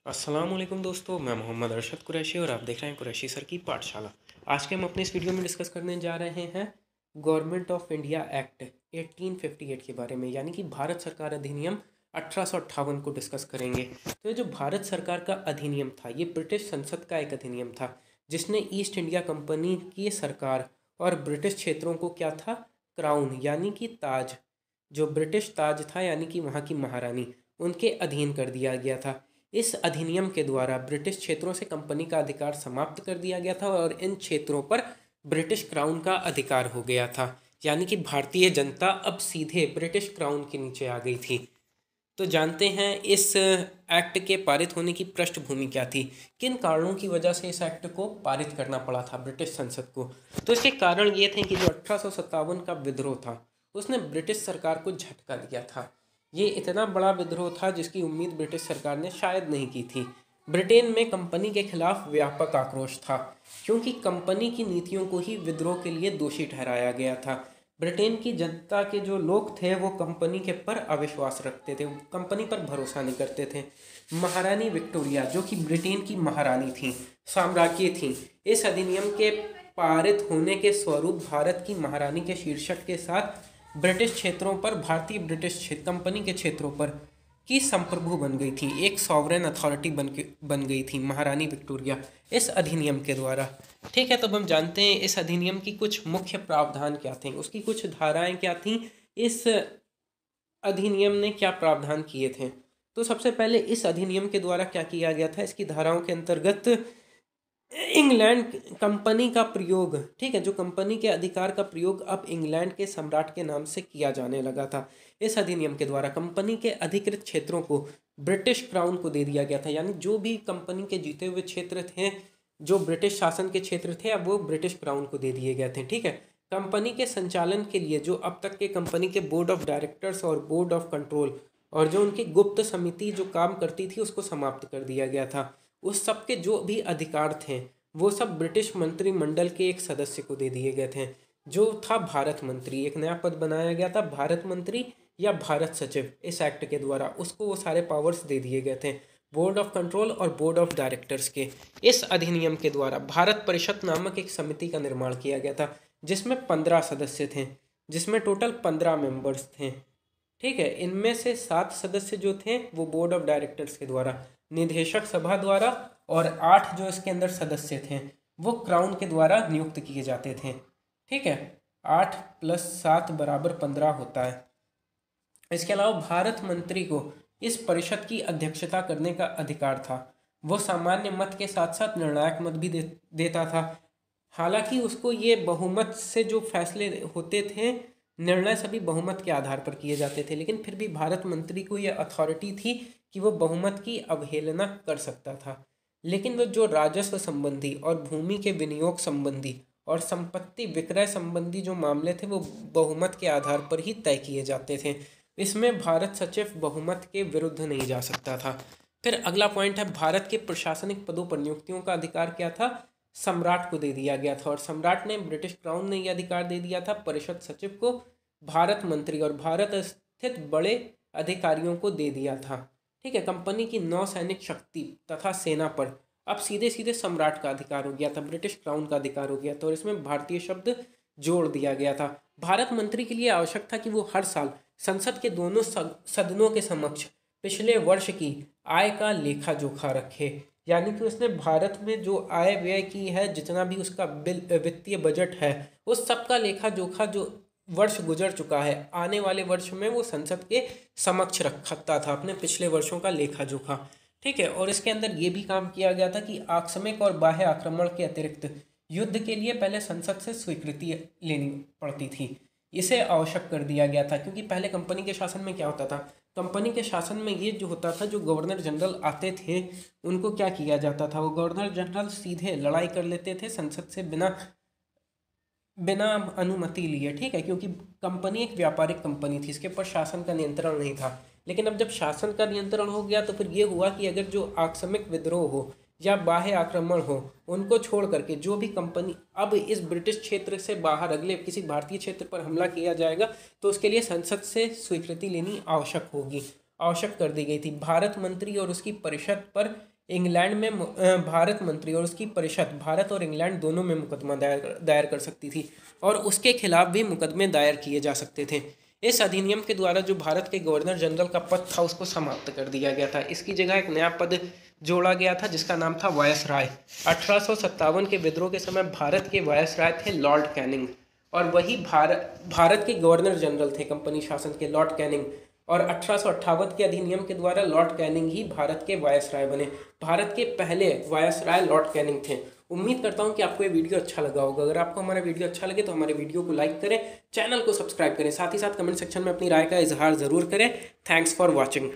अस्सलाम वालेकुम दोस्तों, मैं मोहम्मद अरशद कुरैशी और आप देख रहे हैं कुरैशी सर की पाठशाला। आज के हम अपने इस वीडियो में डिस्कस करने जा रहे हैं गवर्नमेंट ऑफ इंडिया एक्ट 1858 के बारे में, यानी कि भारत सरकार अधिनियम 1858 को डिस्कस करेंगे। तो ये जो भारत सरकार का अधिनियम था, ये ब्रिटिश संसद का एक अधिनियम था जिसने ईस्ट इंडिया कंपनी की सरकार और ब्रिटिश क्षेत्रों को क्या था, क्राउन यानी कि ताज, जो ब्रिटिश ताज था यानी कि वहाँ की महारानी, उनके अधीन कर दिया गया था। इस अधिनियम के द्वारा ब्रिटिश क्षेत्रों से कंपनी का अधिकार समाप्त कर दिया गया था और इन क्षेत्रों पर ब्रिटिश क्राउन का अधिकार हो गया था, यानी कि भारतीय जनता अब सीधे ब्रिटिश क्राउन के नीचे आ गई थी। तो जानते हैं इस एक्ट के पारित होने की पृष्ठभूमि क्या थी, किन कारणों की वजह से इस एक्ट को पारित करना पड़ा था ब्रिटिश संसद को। तो इसके कारण ये थे कि जो 1857 का विद्रोह था उसने ब्रिटिश सरकार को झटका दिया था। ये इतना बड़ा विद्रोह था जिसकी उम्मीद ब्रिटिश सरकार ने शायद नहीं की थी। ब्रिटेन में कंपनी के खिलाफ व्यापक आक्रोश था क्योंकि कंपनी की नीतियों को ही विद्रोह के लिए दोषी ठहराया गया था। ब्रिटेन की जनता के जो लोग थे वो कंपनी के पर अविश्वास रखते थे, कंपनी पर भरोसा नहीं करते थे। महारानी विक्टोरिया जो कि ब्रिटेन की महारानी थी, साम्राज्ञी थी, इस अधिनियम के पारित होने के स्वरूप भारत की महारानी के शीर्षक के साथ ब्रिटिश क्षेत्रों पर, भारतीय ब्रिटिश कंपनी के क्षेत्रों पर की संप्रभु बन गई थी, एक सॉवरेन अथॉरिटी बन गई थी महारानी विक्टोरिया इस अधिनियम के द्वारा। ठीक है, तो हम जानते हैं इस अधिनियम की कुछ मुख्य प्रावधान क्या थे, उसकी कुछ धाराएं क्या थीं, इस अधिनियम ने क्या प्रावधान किए थे। तो सबसे पहले इस अधिनियम के द्वारा क्या किया गया था, इसकी धाराओं के अंतर्गत इंग्लैंड कंपनी का प्रयोग, ठीक है, जो कंपनी के अधिकार का प्रयोग अब इंग्लैंड के सम्राट के नाम से किया जाने लगा था। इस अधिनियम के द्वारा कंपनी के अधिकृत क्षेत्रों को ब्रिटिश क्राउन को दे दिया गया था, यानी जो भी कंपनी के जीते हुए क्षेत्र थे, जो ब्रिटिश शासन के क्षेत्र थे, अब वो ब्रिटिश क्राउन को दे दिए गए थे। ठीक है, कंपनी के संचालन के लिए जो अब तक के कंपनी के बोर्ड ऑफ डायरेक्टर्स और बोर्ड ऑफ कंट्रोल और जो उनकी गुप्त समिति जो काम करती थी उसको समाप्त कर दिया गया था। उस सब के जो भी अधिकार थे वो सब ब्रिटिश मंत्रिमंडल के एक सदस्य को दे दिए गए थे, जो था भारत मंत्री। एक नया पद बनाया गया था, भारत मंत्री या भारत सचिव। इस एक्ट के द्वारा उसको वो सारे पावर्स दे दिए गए थे, बोर्ड ऑफ कंट्रोल और बोर्ड ऑफ डायरेक्टर्स के। इस अधिनियम के द्वारा भारत परिषद नामक एक समिति का निर्माण किया गया था जिसमें 15 सदस्य थे, जिसमें टोटल 15 मेंबर्स थे। ठीक है, इनमें से 7 सदस्य जो थे वो बोर्ड ऑफ डायरेक्टर्स के द्वारा, निदेशक सभा द्वारा, और 8 जो इसके अंदर सदस्य थे वो क्राउन के द्वारा नियुक्त किए जाते थे। ठीक है, 8 + 7 = 15 होता है। इसके अलावा भारत मंत्री को इस परिषद की अध्यक्षता करने का अधिकार था। वो सामान्य मत के साथ साथ निर्णायक मत भी देता था। हालांकि उसको ये बहुमत से जो फैसले होते थे, निर्णय सभी बहुमत के आधार पर किए जाते थे, लेकिन फिर भी भारत मंत्री को यह अथॉरिटी थी कि वो बहुमत की अवहेलना कर सकता था। लेकिन वो जो राजस्व संबंधी और भूमि के विनियोग संबंधी और संपत्ति विक्रय संबंधी जो मामले थे वो बहुमत के आधार पर ही तय किए जाते थे। इसमें भारत सचिव बहुमत के विरुद्ध नहीं जा सकता था। फिर अगला पॉइंट है, भारत के प्रशासनिक पदों पर नियुक्तियों का अधिकार क्या था, सम्राट को दे दिया गया था। और सम्राट ने, ब्रिटिश क्राउन ने यह अधिकार दे दिया था परिषद सचिव को, भारत मंत्री और भारत स्थित बड़े अधिकारियों को दे दिया था। ठीक है, कंपनी की नौसैनिक शक्ति तथा सेना पर अब सीधे सीधे सम्राट का अधिकार हो गया था, ब्रिटिश क्राउन का अधिकार हो गया था, और इसमें भारतीय शब्द जोड़ दिया गया था। भारत मंत्री के लिए आवश्यक था कि वो हर साल संसद के दोनों सदनों के समक्ष पिछले वर्ष की आय का लेखा जोखा रखे, यानी कि उसने भारत में जो आय व्यय की है, जितना भी उसका वित्तीय बजट है, उस सब का लेखा जोखा जो वर्ष गुजर चुका है, आने वाले वर्ष में वो संसद के समक्ष रखता था अपने पिछले वर्षों का लेखा जोखा। ठीक है, और इसके अंदर ये भी काम किया गया था कि आकस्मिक और बाह्य आक्रमण के अतिरिक्त युद्ध के लिए पहले संसद से स्वीकृति लेनी पड़ती थी। इसे आवश्यक कर दिया गया था क्योंकि पहले कंपनी के शासन में क्या होता था, कंपनी के शासन में ये जो होता था, जो गवर्नर जनरल आते थे उनको क्या किया जाता था, वो गवर्नर जनरल सीधे लड़ाई कर लेते थे संसद से बिना अनुमति लिए। ठीक है, क्योंकि कंपनी एक व्यापारिक कंपनी थी, इसके ऊपर शासन का नियंत्रण नहीं था। लेकिन अब जब शासन का नियंत्रण हो गया तो फिर ये हुआ कि अगर जो आकस्मिक विद्रोह हो या बाह्य आक्रमण हो, उनको छोड़ करके जो भी कंपनी अब इस ब्रिटिश क्षेत्र से बाहर अगले किसी भारतीय क्षेत्र पर हमला किया जाएगा तो उसके लिए संसद से स्वीकृति लेनी आवश्यक होगी, आवश्यक कर दी गई थी। भारत मंत्री और उसकी परिषद पर इंग्लैंड में भारत मंत्री और उसकी परिषद भारत और इंग्लैंड दोनों में मुकदमा दायर कर सकती थी और उसके खिलाफ भी मुकदमे दायर किए जा सकते थे। इस अधिनियम के द्वारा जो भारत के गवर्नर जनरल का पद था उसको समाप्त कर दिया गया था। इसकी जगह एक नया पद जोड़ा गया था जिसका नाम था वायसराय। 1857 के विद्रोह के समय भारत के वायसराय थे लॉर्ड कैनिंग और वही भारत के गवर्नर जनरल थे कंपनी शासन के लॉर्ड कैनिंग। और 1858 के अधिनियम के द्वारा लॉर्ड कैनिंग ही भारत के वायसराय बने। भारत के पहले वायसराय लॉर्ड कैनिंग थे। उम्मीद करता हूं कि आपको ये वीडियो अच्छा लगा होगा। अगर आपको हमारा वीडियो अच्छा लगे तो हमारे वीडियो को लाइक करें, चैनल को सब्सक्राइब करें, साथ ही साथ कमेंट सेक्शन में अपनी राय का इजहार ज़रूर करें। Thanks for watching.